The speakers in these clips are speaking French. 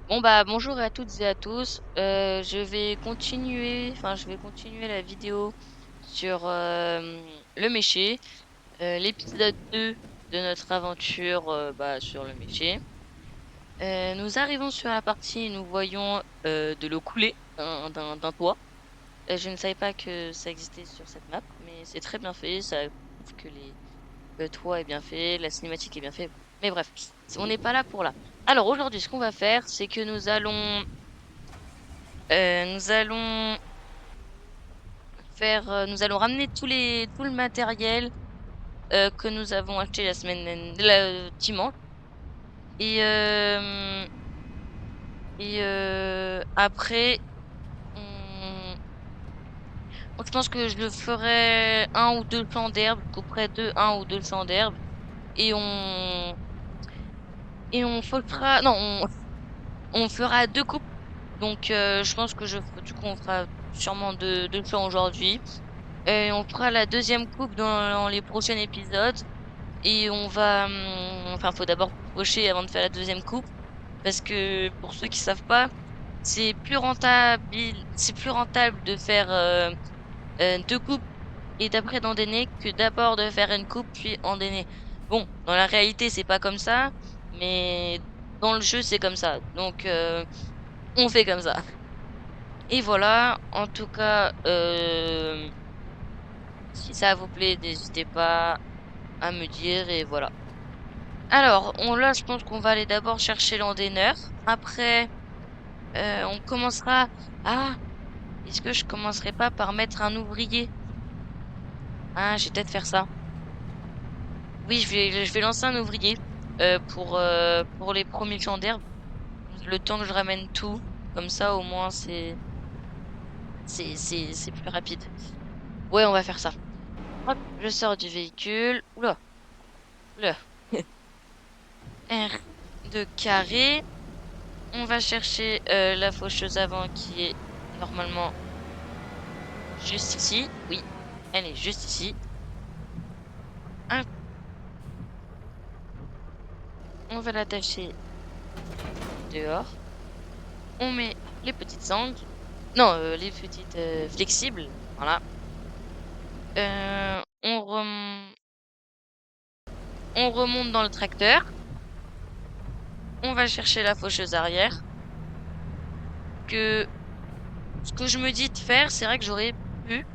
Bon bah bonjour à toutes et à tous. Je vais continuer la vidéo sur le méché, l'épisode 2 de notre aventure sur le méché. Nous arrivons sur la partie, nous voyons de l'eau couler d'un toit. Je ne savais pas que ça existait sur cette map, mais c'est très bien fait. Ça prouve que le toit est bien fait, la cinématique est bien faite. Mais bref, on n'est pas là pour là. Alors aujourd'hui, ce qu'on va faire, c'est que nous allons ramener tout le matériel que nous avons acheté dimanche. Et, après, on... je pense que je le ferai un ou deux champs d'herbe. Je couperai un ou deux champs d'herbe. Et on fera, non, on fera deux coupes. Donc, je pense que du coup, on fera sûrement deux champs aujourd'hui. Et on fera la deuxième coupe dans les prochains épisodes. Et enfin, faut d'abord pocher avant de faire la deuxième coupe. Parce que pour ceux qui savent pas, c'est plus rentable de faire deux coupes et d'après d'endainer que d'abord de faire une coupe puis endainer. Bon, dans la réalité, c'est pas comme ça, mais dans le jeu, c'est comme ça. Donc, on fait comme ça. Et voilà, en tout cas, si ça vous plaît, n'hésitez pas à me dire et voilà. Alors, là, je pense qu'on va aller d'abord chercher l'endaineur. Après, on commencera. Ah, est-ce que je commencerai pas par mettre un ouvrier? Ah, je vais peut-être faire ça. Oui, je vais lancer un ouvrier pour les premiers champs d'herbe. Le temps que je ramène tout, comme ça, au moins, c'est plus rapide. Ouais, on va faire ça. Hop, je sors du véhicule. Oula, oula. R de carré. On va chercher la faucheuse avant qui est normalement juste ici. Oui, elle est juste ici. Hop, on va l'attacher dehors. On met les petites sangles. Non, les petites flexibles. Voilà. On remonte dans le tracteur. On va chercher la faucheuse arrière. Que ce que je me dis de faire, c'est vrai que j'aurais pu.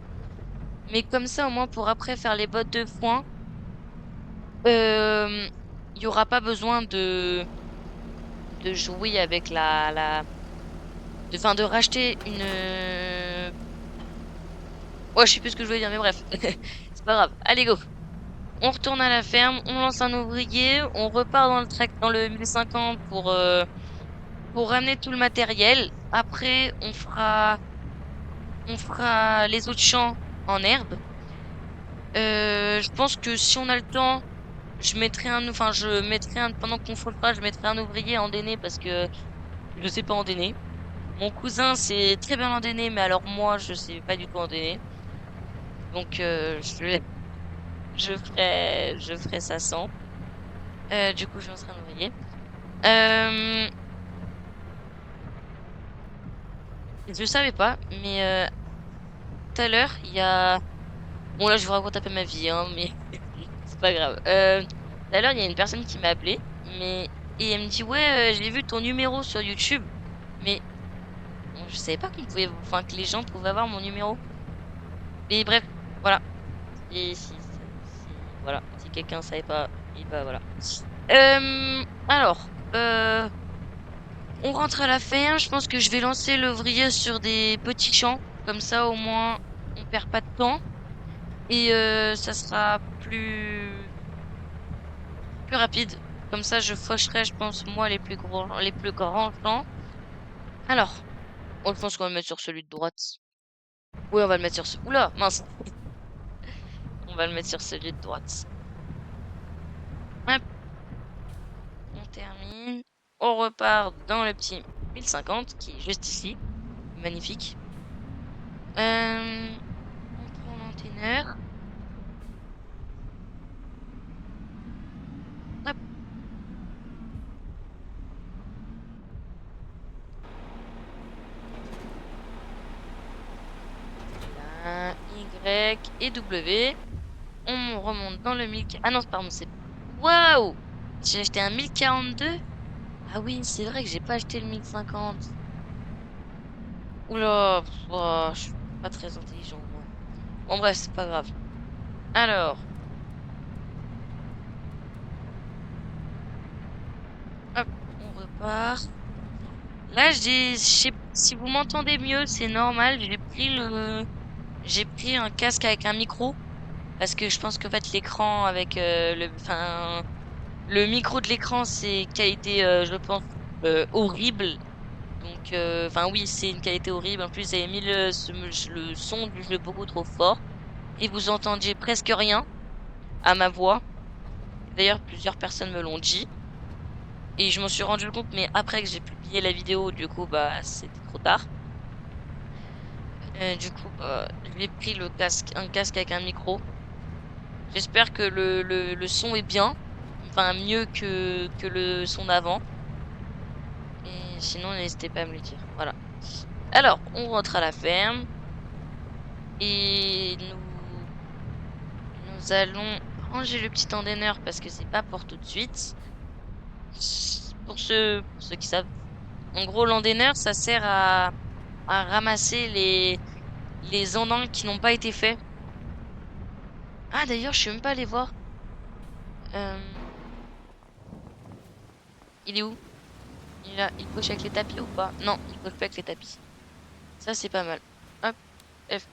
Mais comme ça, au moins, pour après faire les bottes de foin, il y aura pas besoin de jouer avec de racheter une. Ouais, je sais plus ce que je voulais dire, mais bref. C'est pas grave. Allez, go. On retourne à la ferme, on lance un ouvrier, on repart dans le 1050 pour ramener tout le matériel. Après, on fera les autres champs en herbe. Je pense que si on a le temps, pendant qu'on fera, je mettrai un ouvrier à endainer parce que je sais pas endainer. Mon cousin c'est très bien endainer, mais alors moi, je sais pas du tout endainer. Donc, je ferai ça sans. Du coup, je lancerai un ouvrier. Euh, je savais pas, mais tout à l'heure, il y a... Bon, là, je vous raconte un peu ma vie, hein, mais c'est pas grave. Tout à l'heure, il y a une personne qui m'a appelé, et elle me dit, ouais, j'ai vu ton numéro sur YouTube, mais bon, je savais pas que les gens pouvaient avoir mon numéro. Mais bref, voilà. Et voilà, si quelqu'un savait pas, et bah voilà. Alors, on rentre à la ferme. Je pense que je vais lancer l'ouvrier sur des petits champs, comme ça, au moins, on perd pas de temps. Et ça sera plus rapide. Comme ça, je faucherai, je pense, moi, les plus grands champs. Alors, je pense qu'on va le mettre sur celui de droite. Oui, on va le mettre sur ce... Oula, mince. On va le mettre sur celui de droite. Hop, on termine. On repart dans le petit 1050, qui est juste ici. Magnifique. On prend l'antenneur. Hop, et W. On remonte dans le 1000... Ah non, pardon, c'est... Waouh! J'ai acheté un 1042? Ah oui, c'est vrai que j'ai pas acheté le 1050. Oula, je suis pas très intelligent, moi. Bon, bref, c'est pas grave. Alors... Hop, on repart. Là, je sais si vous m'entendez mieux, c'est normal. J'ai pris un casque avec un micro parce que je pense qu'en fait l'écran avec le micro de l'écran c'est qualité, je pense horrible. Donc, enfin oui, c'est une qualité horrible. En plus, j'avais mis le son du jeu beaucoup trop fort et vous entendiez presque rien à ma voix. D'ailleurs, plusieurs personnes me l'ont dit. Et je m'en suis rendu compte, mais après que j'ai publié la vidéo, du coup, bah, c'était trop tard. Du coup, j'ai pris un casque avec un micro. J'espère que le son est bien. Enfin, mieux que le son d'avant. Et sinon, n'hésitez pas à me le dire. Voilà. Alors, on rentre à la ferme. Et nous allons ranger le petit endaineur parce que c'est pas pour tout de suite. Pour ceux qui savent. En gros, l'endaineur, ça sert à ramasser les andins qui n'ont pas été faits. Ah, d'ailleurs, je suis même pas allé voir. Il est où? Il coche avec les tapis ou pas? Non, il coche pas avec les tapis. Ça, c'est pas mal. Hop, F.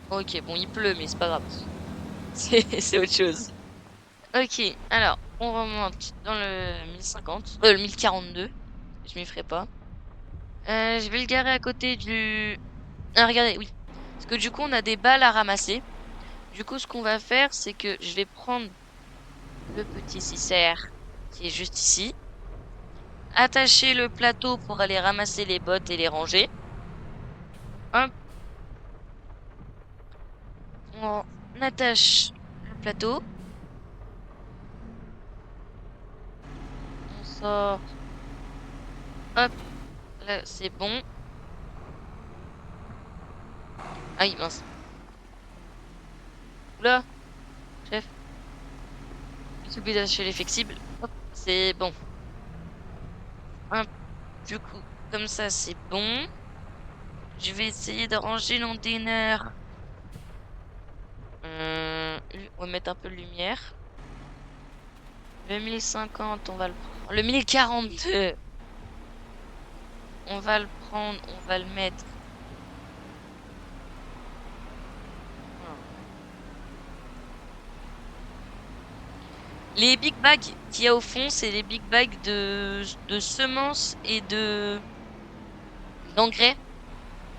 Ok, bon, il pleut, mais c'est pas grave. C'est autre chose. Ok, alors, on remonte dans le 1050. Le 1042. Je m'y ferai pas. Je vais le garer à côté du... Ah, regardez, oui. Parce que du coup, on a des balles à ramasser. Du coup, ce qu'on va faire, c'est que je vais prendre le petit cicère qui est juste ici. Attacher le plateau pour aller ramasser les bottes et les ranger. Hop. On attache le plateau. On sort. Hop. Là, c'est bon. Aïe, mince. Oula, chef. J'ai oublié d'attacher les flexibles. Hop, c'est bon. Hop. Du coup, comme ça, c'est bon. Je vais essayer de ranger l'endaineur. On va mettre un peu de lumière. Le 1050, on va le prendre. Le 1042. On va le prendre, on va le mettre. Les big bags qu'il y a au fond, c'est les big bags de semences et d'engrais.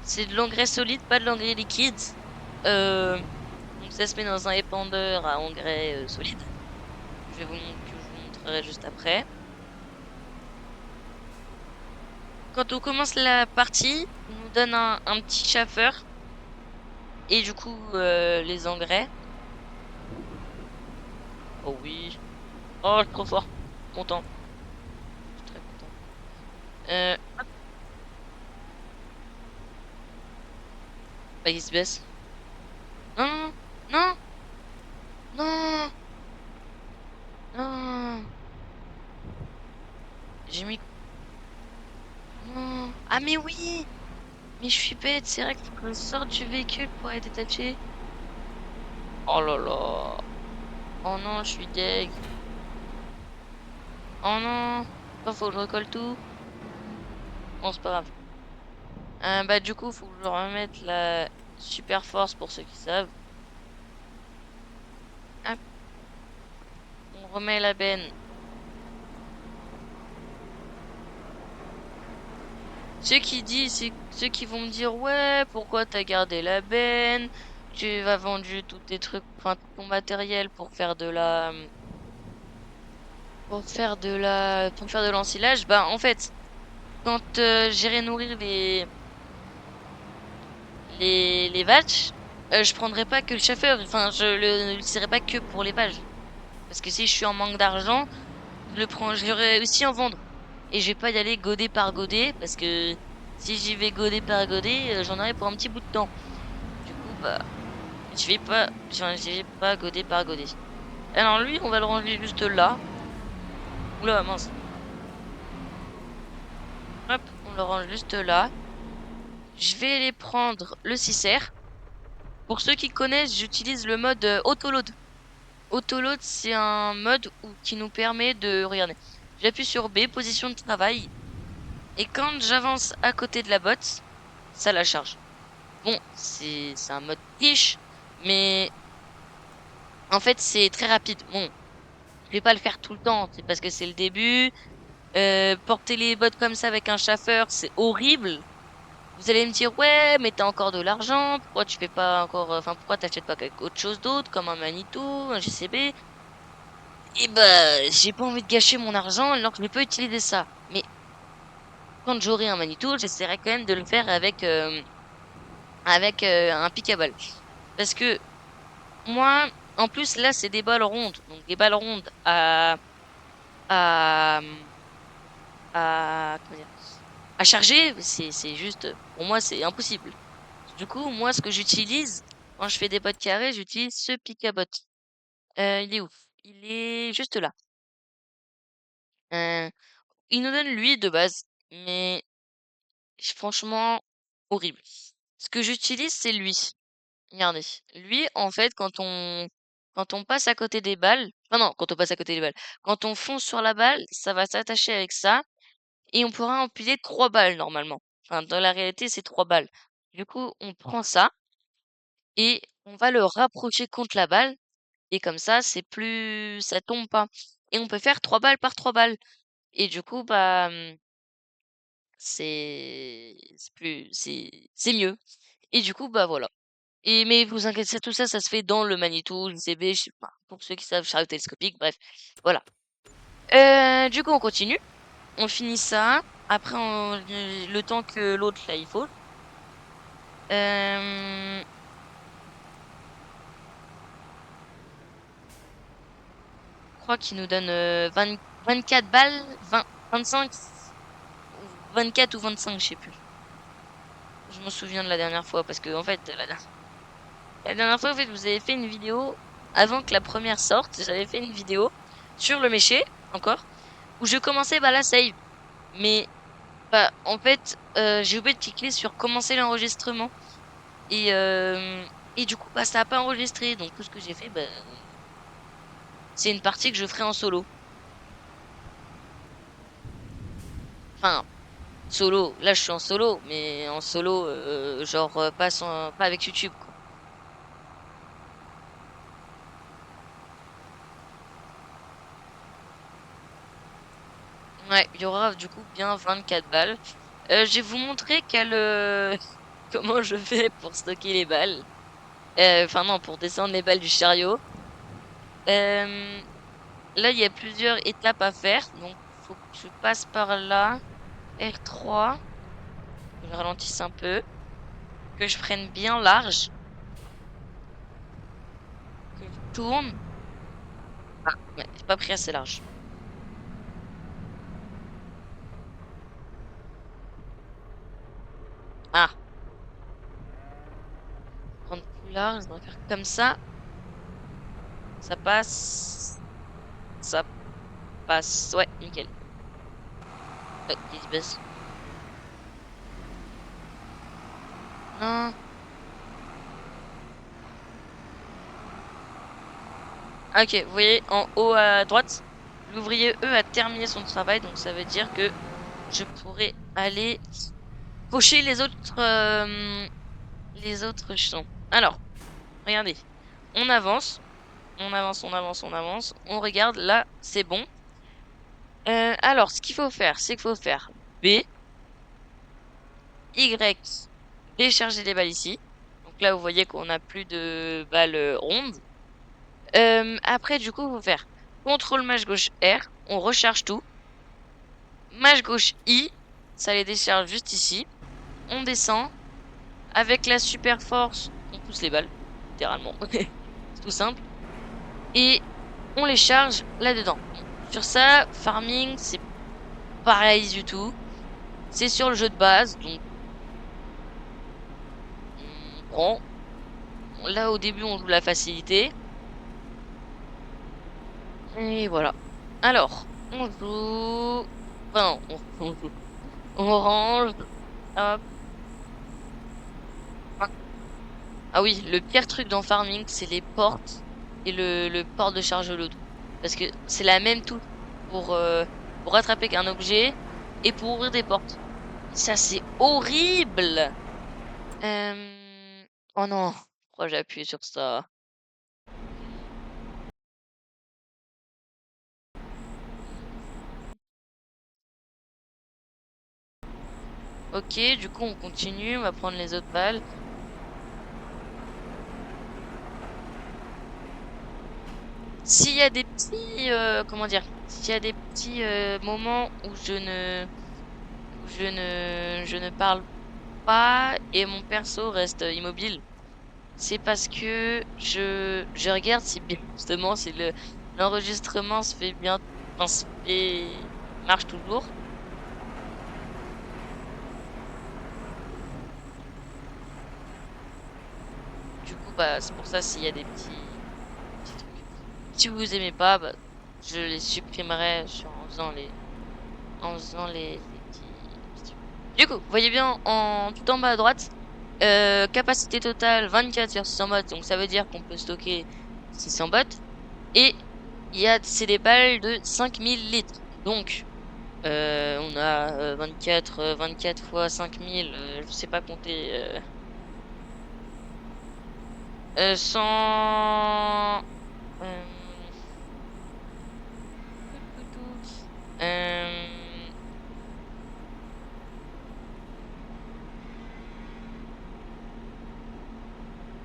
C'est de l'engrais solide, pas de l'engrais liquide. Donc ça se met dans un épandeur à engrais solide. Je vous montrerai juste après. Quand on commence la partie, on nous donne un petit chauffeur. Et du coup, les engrais. Oh oui. Oh, je suis trop fort. Content. Je suis très content. Hop. Bah, il se baisse. Non, non, non, non. J'ai mis... Non. Ah, mais oui! Mais je suis bête, c'est vrai qu'il faut qu'on sorte du véhicule pour être détaché. Oh là là. Oh non, je suis deg. Oh non. Oh, faut que je recolle tout. Bon, c'est pas grave. Bah, du coup, faut que je remette la super force pour ceux qui savent. Hop. On remet la benne. Ceux qui vont me dire, ouais, pourquoi t'as gardé la benne? Tu vas vendu tous tes trucs, enfin, ton matériel pour faire pour faire de l'ensilage. Bah, en fait, quand j'irai nourrir les vaches, je prendrai pas que le chauffeur. Enfin, je le utiliserai pas que pour les vaches. Parce que si je suis en manque d'argent, je l'aurai aussi en vendre. Et je vais pas y aller godet par godet, parce que si j'y vais godet par godet, j'en aurai pour un petit bout de temps. Du coup, bah, je vais pas godet par godet. Alors lui, on va le ranger juste là. Oula, mince. Hop, on le range juste là. Je vais aller prendre le 6R. Pour ceux qui connaissent, j'utilise le mode autoload. Autoload, c'est un mode qui nous permet de... Regardez, j'appuie sur B, position de travail. Et quand j'avance à côté de la botte, ça la charge. Bon, c'est un mode riche, mais en fait, c'est très rapide. Bon, je vais pas le faire tout le temps, c'est parce que c'est le début. Porter les bottes comme ça avec un chauffeur, c'est horrible. Vous allez me dire, ouais, mais t'as encore de l'argent, pourquoi tu fais pas encore, enfin, pourquoi t'achètes pas quelque autre chose d'autre, comme un Manitou, un GCB? Et bah, j'ai pas envie de gâcher mon argent alors que je ne peux pas utiliser ça. Mais quand j'aurai un Manitou, j'essaierai quand même de le faire avec un pic à balles. Parce que moi, en plus, là, c'est des balles rondes. Donc, des balles rondes à, comment dire, à charger, c'est juste, pour moi, c'est impossible. Du coup, moi, ce que j'utilise, quand je fais des bottes carrées, j'utilise ce pic à bottes. Il est où? Il est juste là. Euh, il nous donne lui de base, mais franchement, horrible. Ce que j'utilise, c'est lui. Regardez. Lui, en fait, quand on passe à côté des balles, enfin non, quand on passe à côté des balles, quand on fonce sur la balle, ça va s'attacher avec ça et on pourra empiler 3 balles normalement. Enfin, dans la réalité, c'est 3 balles. Du coup, on prend ça et on va le rapprocher contre la balle et comme ça, c'est plus, ça tombe pas. Et on peut faire 3 balles par 3 balles. Et du coup, bah, c'est mieux. Et du coup, bah voilà. Et mais vous inquiétez, tout ça, ça se fait dans le Manitou, le CB, je sais pas, pour ceux qui savent, chariot télescopique, bref, voilà. Du coup, on continue. On finit ça. Après, le temps que l'autre, là, il faut. Euh, je crois qu'il nous donne 24 balles, 20, 25, ou 24 ou 25, je sais plus. Je m'en souviens de la dernière fois, parce que, en fait, la dernière fois, en fait, vous avez fait une vidéo, avant que la première sorte, j'avais fait une vidéo sur le méché, encore, où je commençais bah, la save. Mais bah, en fait, j'ai oublié de cliquer sur commencer l'enregistrement. Et, euh, et du coup, bah, ça a pas enregistré. Donc tout ce que j'ai fait, bah, c'est une partie que je ferai en solo. Enfin, solo. Là, je suis en solo, mais en solo, genre pas avec YouTube, quoi. Ouais, il y aura du coup bien 24 balles. Je vais vous montrer comment je fais pour stocker les balles. Enfin non, pour descendre les balles du chariot. Euh, Là, il y a plusieurs étapes à faire. Donc, faut que je passe par là. R3. Que je ralentisse un peu. Que je prenne bien large. Que je tourne. Ah, ouais, j'ai pas pris assez large. Ah, prendre plus large. On va faire comme ça. Ça passe. Ça passe. Ouais, nickel. Qui se baisse. Non. Ah, ok, vous voyez en haut à droite, l'ouvrier E a terminé son travail, donc ça veut dire que je pourrais aller cocher les autres champs. Alors, regardez, on avance, on avance, on avance, on avance, on regarde, là, c'est bon. Alors, ce qu'il faut faire, c'est qu'il faut faire B, Y, décharger les balles ici. Donc là, vous voyez qu'on n'a plus de balles rondes. Après, du coup, il faut faire CTRL mâche gauche R, on recharge tout. Mâche gauche I, ça les décharge juste ici. On descend. Avec la super force, on pousse les balles, littéralement. C'est tout simple. Et on les charge là-dedans. Sur ça, farming, c'est pareil du tout. C'est sur le jeu de base, donc on prend. là, au début, on joue la facilité. Et voilà. Alors, on joue... Enfin, on joue. On range. Hop. Ah oui, le pire truc dans Farming, c'est les portes et le port de charge load. Parce que c'est la même touche pour attraper qu'un objet et pour ouvrir des portes. Ça, c'est horrible! Oh non, pourquoi j'ai appuyé sur ça? Ok, du coup, on continue, on va prendre les autres balles. S'il y a des petits, comment dire, s'il y a des petits moments où je ne parle pas et mon perso reste immobile, c'est parce que je regarde si bien, justement, si l'enregistrement se fait bien, enfin, marche toujours. Du coup, bah, c'est pour ça s'il y a des petits trucs. Si vous aimez pas, bah, je les supprimerai en faisant les petits. Du coup, vous voyez bien tout en bas à droite, capacité totale 24 sur 600 bots, donc ça veut dire qu'on peut stocker 600 bots. Et c'est des balles de 5000 litres. Donc, on a 24 fois 5000, je sais pas compter. 100. euh, euh,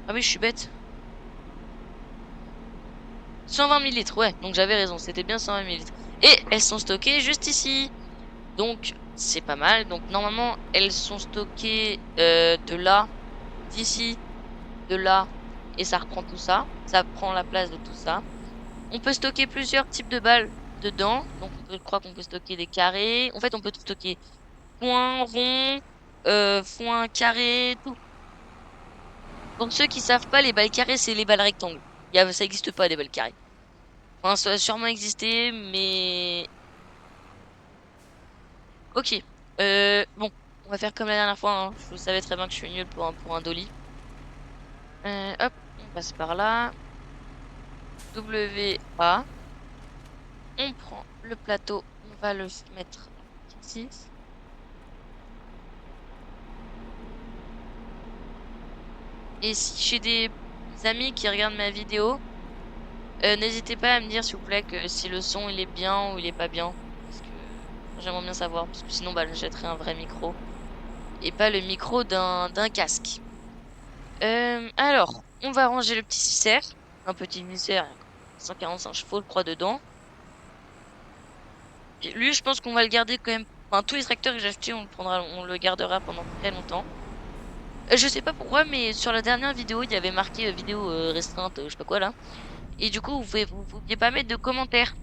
ah oui, je suis bête. 120 millilitres, ouais, donc j'avais raison, c'était bien 120 millilitres. Et elles sont stockées juste ici. Donc, c'est pas mal. Donc, normalement, elles sont stockées de là, d'ici, de là, et ça reprend tout ça. Ça prend la place de tout ça. On peut stocker plusieurs types de balles dedans. Donc, je crois qu'on peut stocker des carrés. En fait, on peut tout stocker. Point, rond, point, carré, tout. Pour ceux qui savent pas, les balles carrées, c'est les balles rectangles. Ça existe pas, des balles carrées. Enfin, ça a sûrement existé, mais... Ok. Bon, on va faire comme la dernière fois, hein. Je savais très bien que je suis nul pour un dolly. Hop, on passe par là. W, A. On prend le plateau, on va le mettre ici. Et si j'ai des amis qui regardent ma vidéo, n'hésitez pas à me dire s'il vous plaît que si le son il est bien ou il est pas bien. Parce que j'aimerais bien savoir, parce que sinon bah, j'achèterai un vrai micro. Et pas le micro d'un casque. Alors, on va ranger le petit Viscère. Un petit Viscère, 145 chevaux, je crois, dedans. Et lui, je pense qu'on va le garder quand même. Enfin, tous les tracteurs que j'ai achetés, on le gardera pendant très longtemps. Je sais pas pourquoi, mais sur la dernière vidéo, il y avait marqué vidéo restreinte, je sais pas quoi là. Et du coup, vous pouviez pas mettre de commentaires.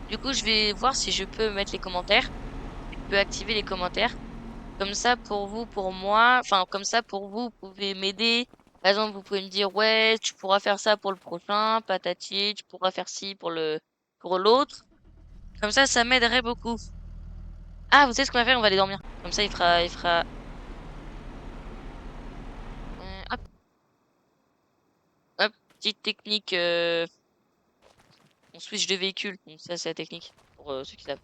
Du coup, je vais voir si je peux mettre les commentaires. Je peux activer les commentaires. Comme ça, pour vous, pour moi, enfin, comme ça, pour vous, vous pouvez m'aider. Par exemple, vous pouvez me dire, ouais, tu pourras faire ça pour le prochain, patati, tu pourras faire ci pour l'autre. Comme ça m'aiderait beaucoup. Ah, vous savez ce qu'on va faire? On va aller dormir. Comme ça, hop, hop, petite technique, on switch de véhicule. Donc ça, c'est la technique pour ceux qui savent.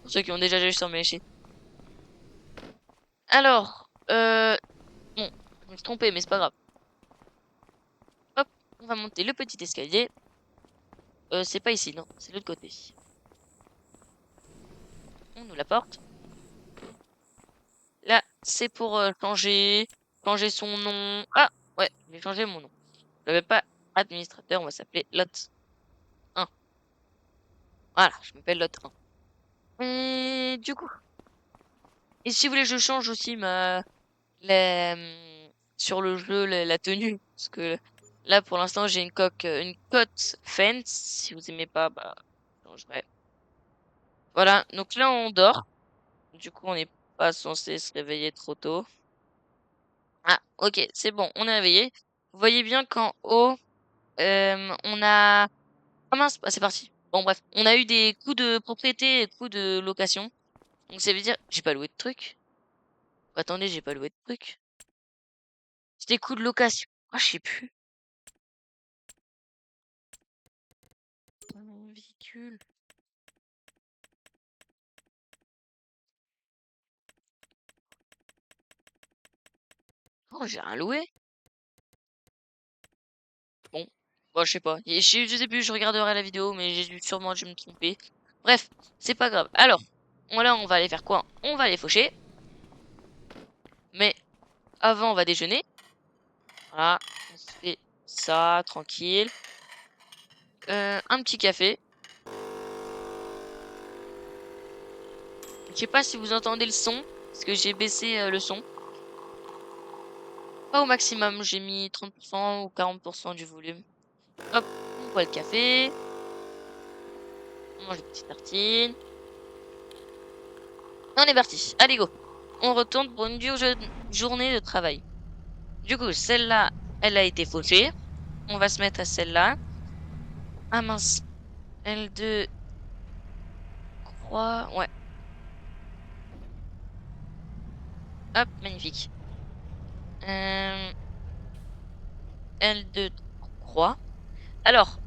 Pour ceux qui ont déjà joué sur mes. Alors, bon, je me suis trompé, mais c'est pas grave. Hop, on va monter le petit escalier. C'est pas ici, non, c'est de l'autre côté. On ouvre la porte. Là, c'est pour changer son nom. Ah, ouais, j'ai changé mon nom. Je l'avais pas administrateur, on va s'appeler Lot 1. Voilà, je m'appelle Lot 1. Et du coup, et si vous voulez, je change aussi sur le jeu la tenue, parce que là, pour l'instant, j'ai une cote fence. Si vous aimez pas, bah, je changerai. Voilà, donc là, on dort. Du coup, on n'est pas censé se réveiller trop tôt. Ah, ok, c'est bon, on est réveillé. vous voyez bien qu'en haut, on a... Ah mince, c'est parti. Bon bref, on a eu des coûts de propriété et coûts de location. Donc ça veut dire... J'ai pas loué de trucs. Attendez, j'ai pas loué de trucs. C'était coûts de location. Ah, je sais plus. Véhicule. Oh, j'ai rien loué. Bon, bon, je sais pas. Je sais plus, je regarderai la vidéo, mais j'ai sûrement dû me tromper. Bref, c'est pas grave. Alors, là, on va aller faire quoi? On va aller faucher. Mais avant, on va déjeuner. Voilà, on se fait ça, tranquille. Un petit café. Je sais pas si vous entendez le son, parce que j'ai baissé le son. Pas au maximum, j'ai mis 30% ou 40% du volume. Hop, on boit le café. On mange des petites tartines. Et on est parti. Allez, go. On retourne pour une dure journée de travail. Du coup, celle-là, elle a été fauchée. On va se mettre à celle-là. Ah mince. L2, croix. Ouais. Hop, magnifique. L2, croix. Alors,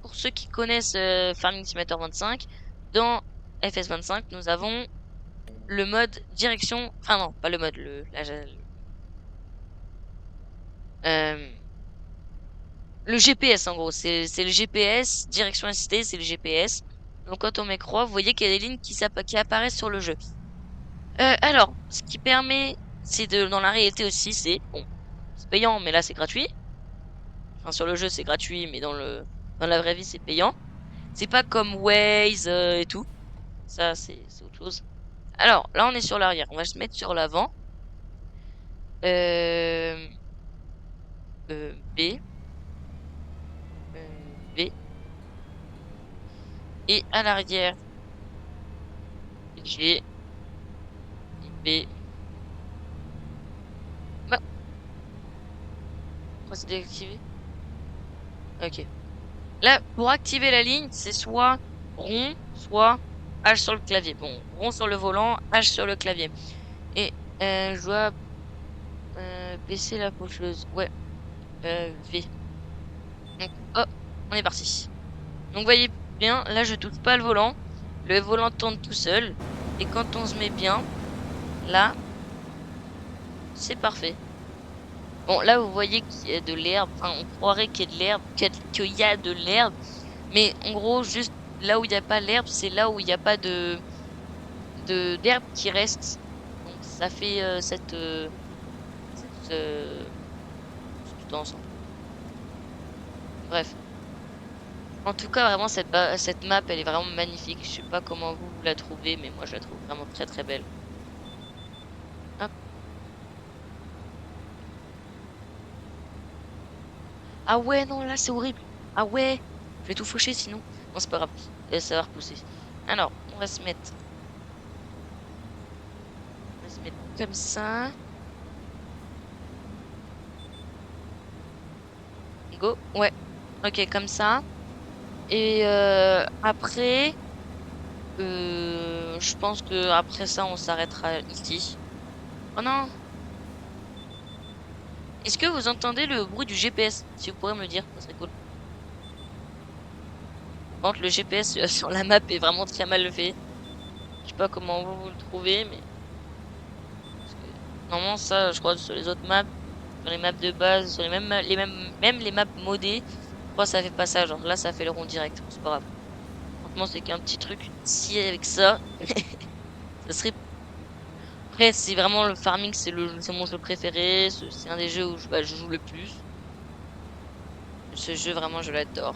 pour ceux qui connaissent Farming Simulator 25, dans FS25, nous avons le mode direction. Enfin, non, pas le mode. Euh, le GPS en gros. C'est le GPS. Direction assistée, c'est le GPS. Donc, quand on met croix, vous voyez qu'il y a des lignes qui apparaissent sur le jeu. Alors, ce qui permet. C'est de. Dans la réalité aussi, c'est. Bon, c'est payant, mais là, c'est gratuit. Enfin, sur le jeu, c'est gratuit, mais dans la vraie vie, c'est payant. C'est pas comme Waze et tout. Ça, c'est autre chose. Alors, là, on est sur l'arrière. On va se mettre sur l'avant. Euh, B. B. Et à l'arrière, G. B. Bah, pourquoi c'est désactivé? Ok. Là, pour activer la ligne, c'est soit rond, soit H sur le clavier. Bon, rond sur le volant, H sur le clavier. Et je dois baisser la faucheuse. Ouais. V. Donc, hop, on est parti. Donc, voyez bien, là, je touche pas le volant. Le volant tourne tout seul. Et quand on se met bien, là, c'est parfait. Bon, là, vous voyez qu'il y a de l'herbe. Enfin, on croirait qu'il y a de l'herbe, qu'il y a de l'herbe. Mais en gros, juste là où il n'y a pas l'herbe, c'est là où il n'y a pas d'herbe qui reste. Donc, ça fait tout ensemble. Bref. En tout cas, vraiment, cette map, elle est vraiment magnifique. Je sais pas comment vous la trouvez, mais moi, je la trouve vraiment très très belle. Hop. Ah ouais, non, là, c'est horrible. Ah ouais, je vais tout faucher sinon. Non, c'est pas grave. Ça va repousser. Alors, on va se mettre comme ça. Go. Ouais. Ok, comme ça. Et après, je pense que après ça, on s'arrêtera ici. Oh non. Est-ce que vous entendez le bruit du GPS? Si vous pourrez me le dire, ça serait cool. Par contre, le GPS sur la map est vraiment très mal fait. Je sais pas comment vous le trouvez, mais normalement ça, je crois sur les autres maps, sur les maps de base, sur même les maps modées, je crois que ça fait pas ça. Genre là, ça fait le rond direct. C'est pas grave. Franchement, c'est qu'un petit truc. Si avec ça, ça serait. Après, c'est vraiment le farming, c'est mon jeu préféré. C'est un des jeux où je joue le plus. Ce jeu, vraiment, je l'adore.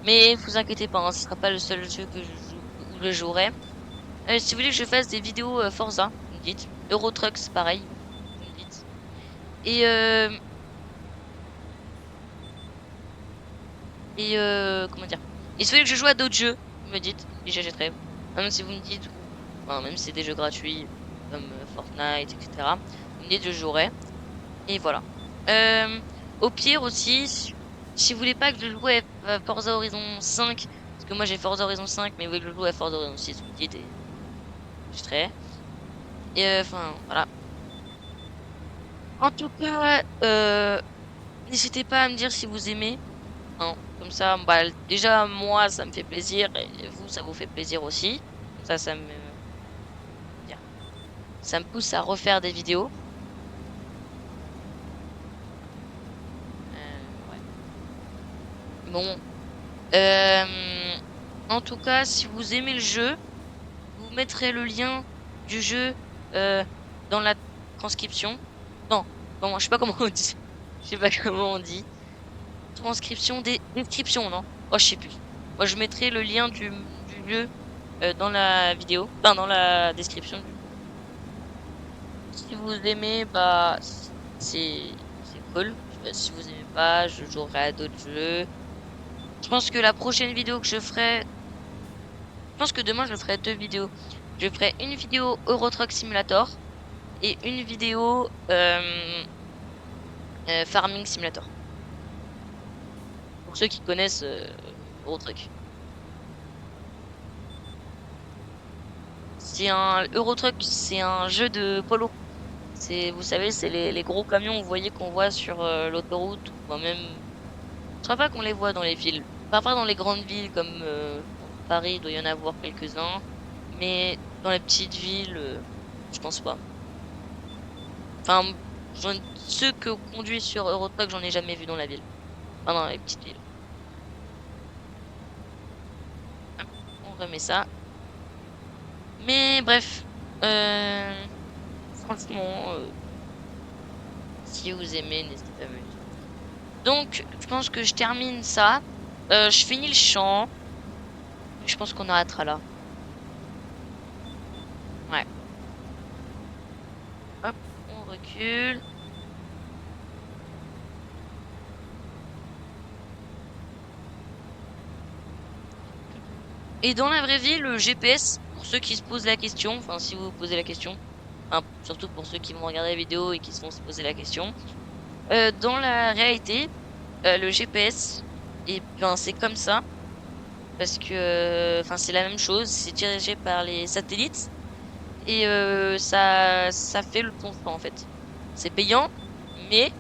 Mais vous inquiétez pas, hein, ce sera pas le seul jeu que où je jouerai. Si vous voulez que je fasse des vidéos Forza, vous me dites. Euro Truck, c'est pareil, vous me dites. Et comment dire. Et si vous voulez que je joue à d'autres jeux, vous me dites, et j'achèterai. Même si vous me dites, enfin, même si c'est des jeux gratuits, comme Fortnite, etc. Vous me dites, je jouerai. Et voilà. Euh, Au pire aussi, si vous voulez pas que je joue à Forza Horizon 5, parce que moi j'ai Forza Horizon 5, mais vous voulez que je joue à Forza Horizon 6, vous me dites et je serai. Et enfin, voilà. En tout cas, n'hésitez pas à me dire si vous aimez. Hein. Comme ça, bah, déjà, moi, ça me fait plaisir, et vous, ça vous fait plaisir aussi. Comme ça me, dire, ça me pousse à refaire des vidéos. Ouais. Bon. Euh, En tout cas, si vous aimez le jeu, vous mettrez le lien du jeu euh, dans la transcription. Non, comment, je sais pas comment on dit. Je sais pas comment on dit. Transcription des descriptions, non? Oh, je sais plus. Moi, je mettrai le lien du jeu dans la vidéo, enfin, dans la description du coup. Si vous aimez, bah, c'est cool. Si vous aimez pas, je jouerai à d'autres jeux. Je pense que la prochaine vidéo que je ferai, je pense que demain je ferai deux vidéos. Je ferai une vidéo Euro Truck Simulator et une vidéo Farming Simulator. Pour ceux qui connaissent Euro Truck. C'est un Euro Truck, c'est un jeu de polo. C'est, vous savez, c'est les gros camions, vous voyez, qu'on voit sur l'autoroute, ou même, je crois pas qu'on les voit dans les villes. Parfois dans les grandes villes, comme Paris, il doit y en avoir quelques-uns. Mais dans les petites villes, je pense pas. Enfin, ceux que conduit sur Eurotruck, j'en ai jamais vu dans la ville. Enfin, dans les petites villes. Hop, on remet ça. Mais bref, euh, franchement, si vous aimez, n'hésitez pas à me le dire. Donc, je pense que je termine ça. Je finis le chant. Je pense qu'on arrêtera là. Ouais. Hop, on recule. Et dans la vraie vie, le GPS, pour ceux qui se posent la question, enfin si vous vous posez la question, enfin, surtout pour ceux qui vont regarder la vidéo et qui se vont se poser la question, dans la réalité, le GPS, et ben c'est comme ça, parce que enfin c'est la même chose, c'est dirigé par les satellites et ça fait ton temps en fait. C'est payant, mais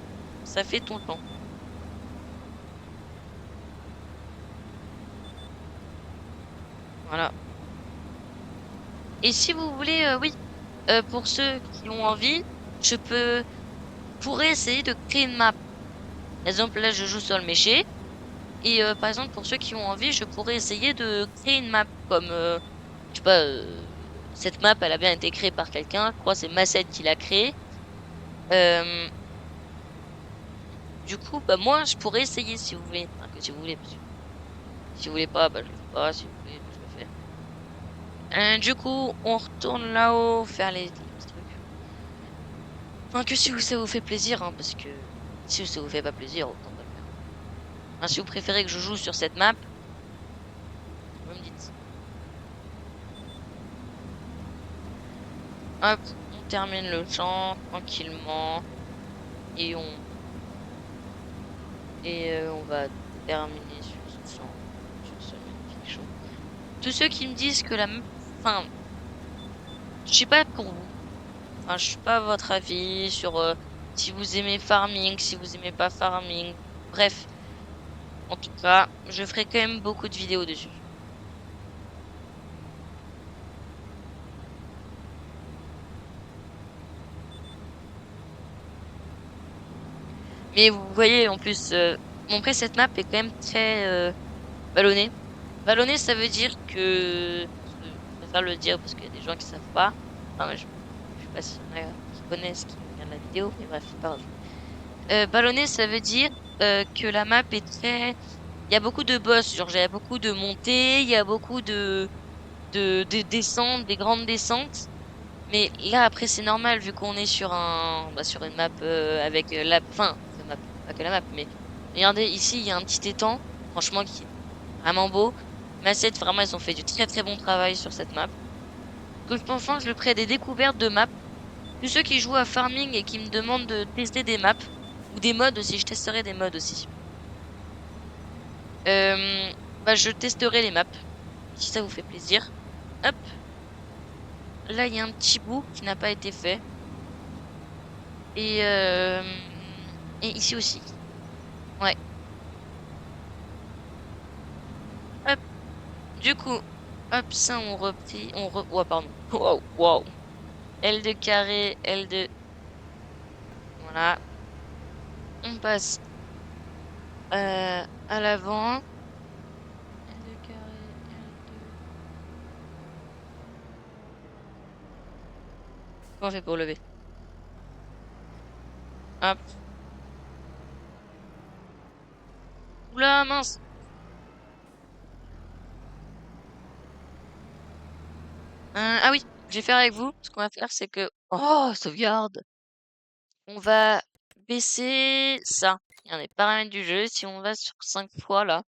ça fait ton temps. Voilà. Et si vous voulez, oui, pour ceux qui ont envie, je pourrais essayer de créer une map. Par exemple, là, je joue sur le méché. Et par exemple, pour ceux qui ont envie, je pourrais essayer de créer une map. Comme, je sais pas, cette map, elle a bien été créée par quelqu'un. Je crois que c'est Massed qui l'a créée. Euh, du coup, bah moi, je pourrais essayer si vous voulez. Enfin, que si vous voulez. Si vous voulez pas, bah je le fais pas. Si vous voulez, bah, je le fais. Du coup, on retourne là-haut, faire les petits trucs. Enfin, que si ça vous fait plaisir, hein, parce que si ça vous fait pas plaisir, autant pas le faire. Enfin, si vous préférez que je joue sur cette map, vous me dites. Hop, on termine le chant tranquillement et on va terminer sur ce chant, sur ce magnifique chant. Tous ceux qui me disent que enfin, je sais pas pour vous. Enfin, je suis pas à votre avis sur si vous aimez farming, si vous aimez pas farming. Bref, en tout cas, je ferai quand même beaucoup de vidéos dessus. Mais vous voyez, en plus, mon cette map est quand même très vallonnée. Vallonnée, ça veut dire que, je préfère le dire parce qu'il y a des gens qui savent pas. Enfin, je sais pas s'il y en a qui connaissent, qui regardent la vidéo, mais bref, c'est pas grave. Vallonnée, ça veut dire que la map est très... Il y a beaucoup de boss, genre il y a beaucoup de montées, il y a beaucoup de descentes, des grandes descentes. Mais là, après, c'est normal vu qu'on est sur une map avec enfin, la map, pas que la map, mais regardez, ici, il y a un petit étang, franchement, qui est vraiment beau. Massed, vraiment, ils ont fait du très très bon travail sur cette map. Que je pense que je ferai des découvertes de map. Tous ceux qui jouent à Farming et qui me demandent de tester des maps ou des mods aussi, je testerai des mods aussi. Bah, je testerai les maps si ça vous fait plaisir. Hop, là il y a un petit bout qui n'a pas été fait et ici aussi. Ouais. Hop, du coup, hop, ça on replie, oh, pardon. Wow, wow. L2 carré, L2. Voilà. On passe à l'avant. L2 carré, L2. Comment on fait pour lever? Hop. Oula, mince. Ah oui, je vais faire avec vous. Ce qu'on va faire, c'est que... Oh, sauvegarde. On va baisser ça. Il y a des paramètres du jeu. Si on va sur 5 fois, là,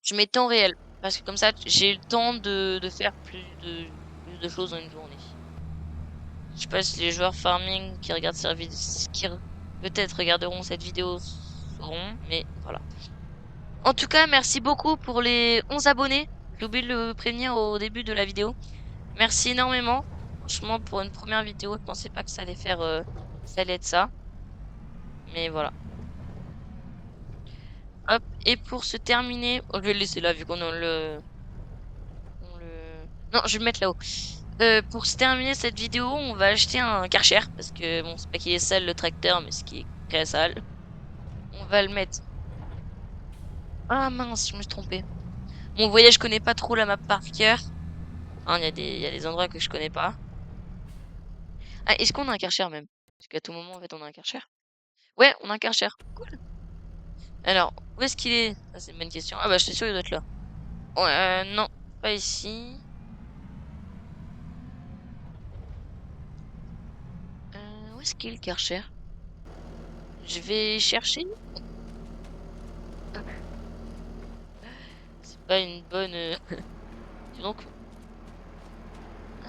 je mets temps réel. Parce que comme ça, j'ai le temps de faire plus de choses en une journée. Je sais pas si les joueurs farming qui regardent cette vidéo, qui peut-être regarderont cette vidéo sauront, mais voilà. En tout cas, merci beaucoup pour les 11 abonnés. J'ai oublié de le prévenir au début de la vidéo. Merci énormément. Franchement, pour une première vidéo, je pensais pas que ça allait faire, ça allait être ça. Mais voilà. Hop. Et pour se terminer, oh, je vais le laisser là vu qu'on a non, je vais le mettre là-haut. Pour se terminer cette vidéo, on va acheter un Karcher parce que bon, c'est pas qu'il est sale le tracteur, mais ce qui est très sale. On va le mettre. Ah mince, je me suis trompée. Bon, vous voyez, je connais pas trop la map par cœur. Hein, il y a des endroits que je connais pas. Ah, est-ce qu'on a un Karcher même? Parce qu'à tout moment, en fait, on a un Karcher. Ouais, on a un Karcher. Cool. Alors, où est-ce qu'il est? Ça, c'est une bonne question. Ah bah, je suis sûr, il doit être là. Ouais, non, pas ici. Où est-ce qu'il est le Karcher? Je vais chercher. C'est pas une bonne... Dis donc.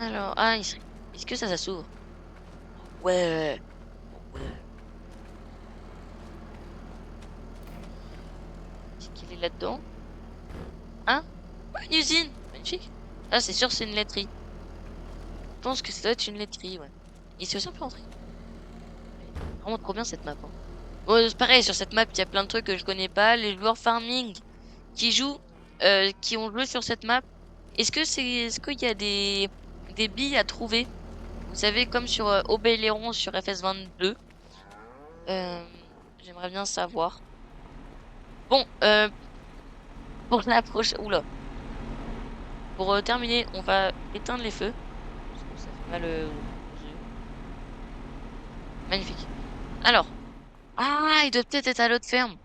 Alors, ah, est-ce que ça s'ouvre? Ouais. Ouais. Est-ce qu'il est là-dedans? Hein? Ouais, une usine! Magnifique. Ah, c'est sûr, c'est une laiterie. Je pense que ça doit être une laiterie, ouais. Ici aussi, on peut rentrer. Vraiment trop bien cette map, hein. Bon, c'est pareil, sur cette map, il y a plein de trucs que je connais pas. Les joueurs farming qui jouent, qui ont joué sur cette map, est-ce qu'il y a des billes à trouver? Vous savez, comme sur Obéléron sur FS22. J'aimerais bien savoir. Bon, pour la prochaine... Oula. Pour terminer, on va éteindre les feux. Parce que ça fait mal aux yeux. Magnifique. Alors. Ah, il doit peut-être être à l'autre ferme.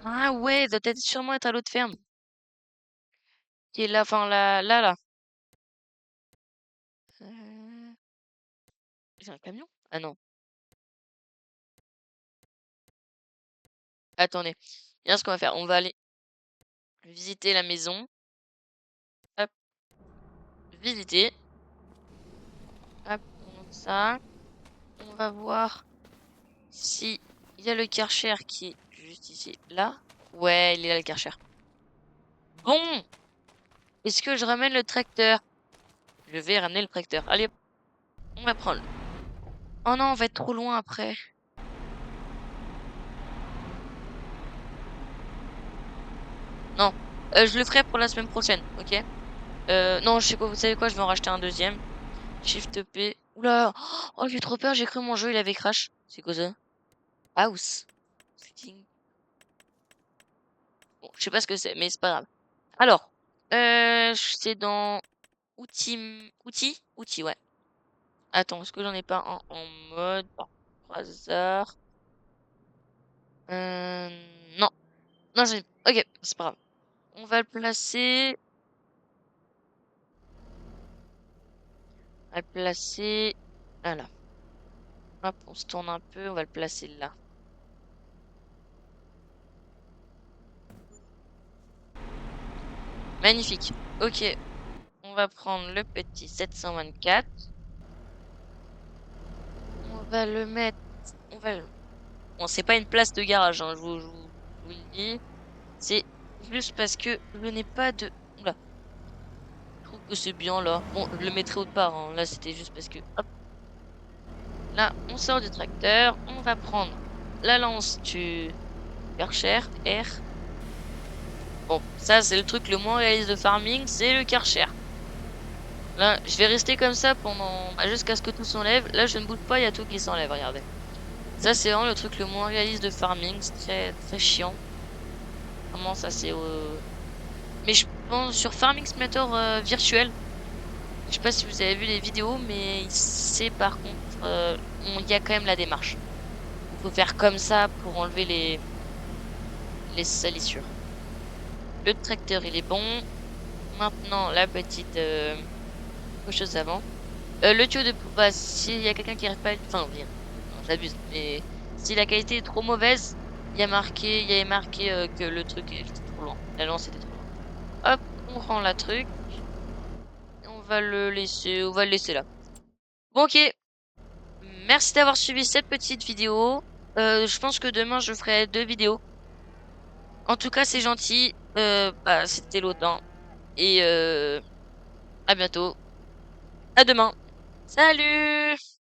Ah ouais, il doit peut-être sûrement être à l'autre ferme. Qui est là, enfin là. Euh, J'ai un camion? Ah non. Attendez. Bien ce qu'on va faire. On va aller visiter la maison. Hop. Visiter. Hop. On monte ça. On va voir si il y a le Karcher qui est juste ici. Là. Ouais, il est là le Karcher. Bon. Est-ce que je ramène le tracteur? Je vais ramener le tracteur. Allez, on va prendre. Oh non, on va être trop loin après. Non. Je le ferai pour la semaine prochaine, ok? Non, je sais quoi, vous savez quoi, je vais en racheter un deuxième. Shift P. Oula! Oh, j'ai trop peur, j'ai cru mon jeu, il avait crash. C'est quoi ça? House. Setting. Bon, je sais pas ce que c'est, mais c'est pas grave. Alors, c'est dans outils, ouais. Attends, est-ce que j'en ai pas un en mode par hasard? Non. Non, j'en ai... Ok, c'est pas grave. On va le placer. On va le placer. Voilà. Hop, on se tourne un peu, on va le placer là. Magnifique. Ok, on va prendre le petit 724. va le mettre. On va le... Bon, c'est pas une place de garage, hein, je vous le dis. C'est juste parce que je n'ai pas de. Oula, je trouve que c'est bien là. Bon, je le mettrai autre part, hein. Là, c'était juste parce que. Hop, là, on sort du tracteur. On va prendre la lance du Karcher R. Bon, ça, c'est le truc le moins réaliste de farming, c'est le Karcher. Là, je vais rester comme ça pendant bah, jusqu'à ce que tout s'enlève. Là, je ne bouge pas, il y a tout qui s'enlève, regardez. Ça, c'est vraiment le truc le moins réaliste de farming. C'est très, très chiant. Vraiment, ça, c'est... Mais je pense sur Farming Simulator virtuel. Je sais pas si vous avez vu les vidéos, mais c'est par contre... il y a quand même la démarche. Il faut faire comme ça pour enlever les salissures. Le tracteur, il est bon. Maintenant, la petite... chose avant. Le tuyau de... Bah, s'il y a quelqu'un qui arrive pas... Enfin, bien. Non, j'abuse. Mais si la qualité est trop mauvaise, il y avait marqué que le truc était trop loin. La lance était trop loin. Hop, on rend la truc. Et on va le laisser là. Bon, ok. Merci d'avoir suivi cette petite vidéo. Je pense que demain, je ferai 2 vidéos. En tout cas, c'est gentil. Bah, c'était l'autant. Et à bientôt. À demain. Salut!